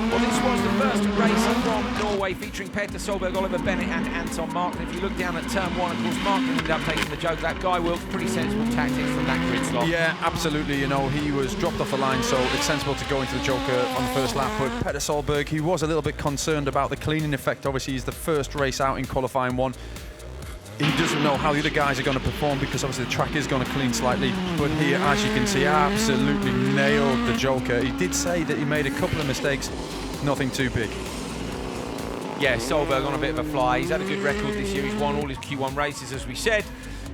Well, this was the first race from Norway featuring Petter Solberg, Oliver Bennett and Anton Martin. If you look down at turn one, of course, Martin ended up taking the joke. That Guy Wilkes, pretty sensible tactics from that grid slot. Yeah, absolutely. You know, he was dropped off the line, so it's sensible to go into the joker on the first lap. But Petter Solberg, he was a little bit concerned about the cleaning effect. Obviously, he's the first race out in qualifying one. He doesn't know how the other guys are going to perform because obviously the track is going to clean slightly. But here, as you can see, absolutely nailed the joker. He did say that he made a couple of mistakes, nothing too big. Yeah, Solberg on a bit of a fly. He's had a good record this year. He's won all his Q1 races, as we said,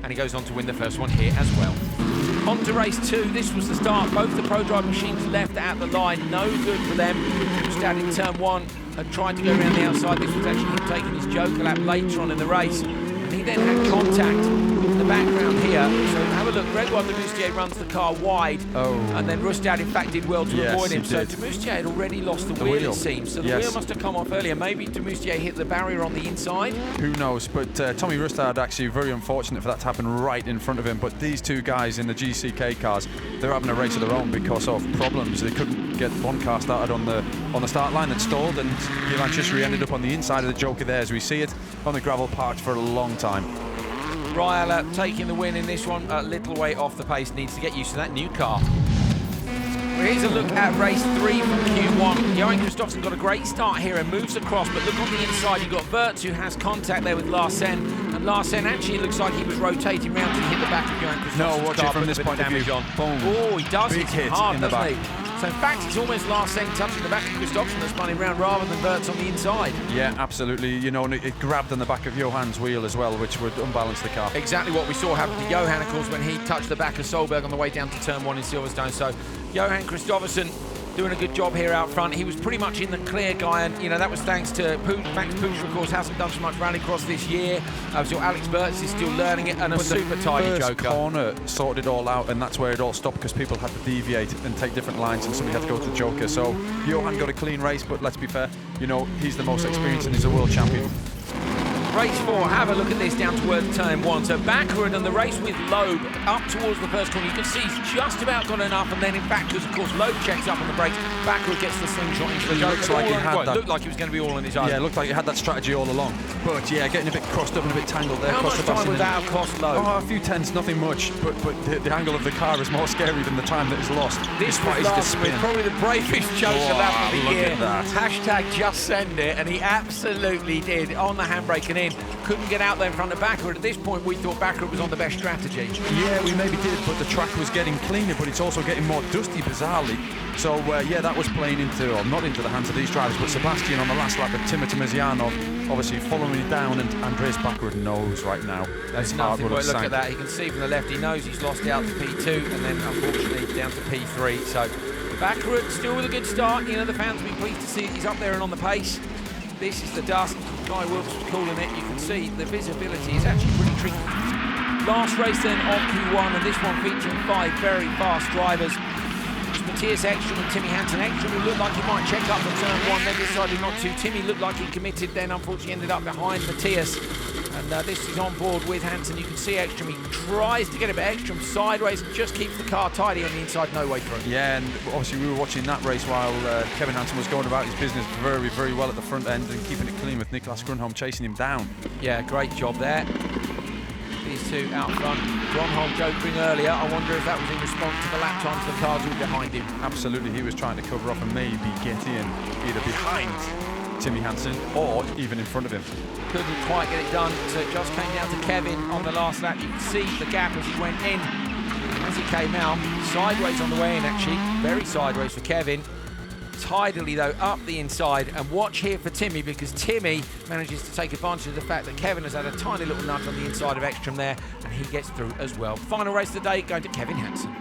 and he goes on to win the first one here as well. On to race two. This was the start. Both the ProDrive machines left at the line. No good for them. Stad in turn one had tried to go around the outside. This was actually him taking his joker lap later on in the race. He then had contact in the background here. So have a look. Gregoire de Moustier runs the car wide. And then Rustad, in fact, did well to avoid him. So de Moustier had already lost the wheel, it seems. So the wheel must have come off earlier. Maybe de Moustier hit the barrier on the inside. Who knows? But Tommy Rustad, actually very unfortunate for that to happen right in front of him. But these two guys in the GCK cars, they're having a race of their own because of problems. They couldn't get one car started on the start line and stalled, and Milan Chisri ended up on the inside of the joker there, as we see it, on the gravel, parked for a long time. Ryala taking the win in this one, a little way off the pace, needs to get used to that new car. Well, here's a look at race 3 from Q1. Johan Kristoffersen got a great start here and moves across, but look on the inside, you've got Wirtz, who has contact there with Larsen, and Larsen actually looks like he was rotating round to hit the back of Johan Kristoffersen's car. No, watch it from this point of view. Boom. Oh, he does Big hit him hard, in the doesn't back. he? So in fact, it's almost Larsen touching the back of Kristoffersen that's spun him round rather than Wirtz on the inside. Yeah, absolutely. You know, and it grabbed on the back of Johan's wheel as well, which would unbalance the car. Exactly what we saw happen to Johan, of course, when he touched the back of Solberg on the way down to turn 1 in Silverstone. So Johan Kristoffersen doing a good job here out front. He was pretty much in the clear, Guy, and you know that was thanks to Max Pouscher, of course, hasn't done so much rallycross this year. So Alex Wirtz is still learning it, and a super tidy joker. The corner sorted it all out, and that's where it all stopped because people had to deviate and take different lines, and somebody had to go to the joker. So Johan got a clean race, but let's be fair, you know, he's the most experienced and he's a world champion. Race 4, have a look at this down towards turn 1. So backward and the race with Loeb up towards the first corner. You can see he's just about got enough, and then in fact, because of course Loeb checks up on the brakes, backward gets the slingshot into the joker. Looks like he had that. Looked like he was going to be all on his own. Yeah, it looked like he had that strategy all along. But yeah, getting a bit crossed up and a bit tangled there. How much time would that have cost Loeb? Oh, a few tenths, nothing much. But the angle of the car is more scary than the time that is lost. This was last with probably the bravest joker lap of the year. Hashtag just send it, and he absolutely did on the handbrake and in. Couldn't get out there in front of backward. At this point, we thought backward was on the best strategy. Yeah, we maybe did, but the track was getting cleaner, but it's also getting more dusty, bizarrely. So, yeah, that was playing into, or not into the hands of these drivers, but Sebastian on the last lap, and Timur Timosianov obviously following it down, and Andreas backward knows right now. There's nothing but look at that. You can see from the left, he knows he's lost out to P2, and then unfortunately down to P3. So backward, still with a good start. You know, the fans will be pleased to see he's up there and on the pace. This is the dust. Guy Wilkes was calling it. You can see the visibility is actually pretty tricky. Last race then on Q1, and this one featuring 5 very fast drivers. It's Matthias Ekstrom and Timmy Hansen. Ekstrom, who looked like he might check up for turn 1, then decided not to. Timmy looked like he committed, then unfortunately ended up behind Matthias. And this is on board with Hansen. You can see Ekstrom, he tries to get it, but Ekstrom sideways, just keeps the car tidy on the inside, no way through. Yeah, and obviously we were watching that race while Kevin Hansen was going about his business very, very well at the front end and keeping it clean with Niklas Grunholm chasing him down. Yeah, great job there. These two out front. Grunholm jokering earlier. I wonder if that was in response to the lap times the cars were behind him. Absolutely, he was trying to cover off and maybe get in either behind Timmy Hansen or even in front of him. Couldn't quite get it done, so it just came down to Kevin on the last lap. You can see the gap as he went in. As he came out, sideways on the way in actually, very sideways for Kevin. Tidily though, up the inside, and watch here for Timmy, because Timmy manages to take advantage of the fact that Kevin has had a tiny little nudge on the inside of Ekstrom there, and he gets through as well. Final race of the day going to Kevin Hansen.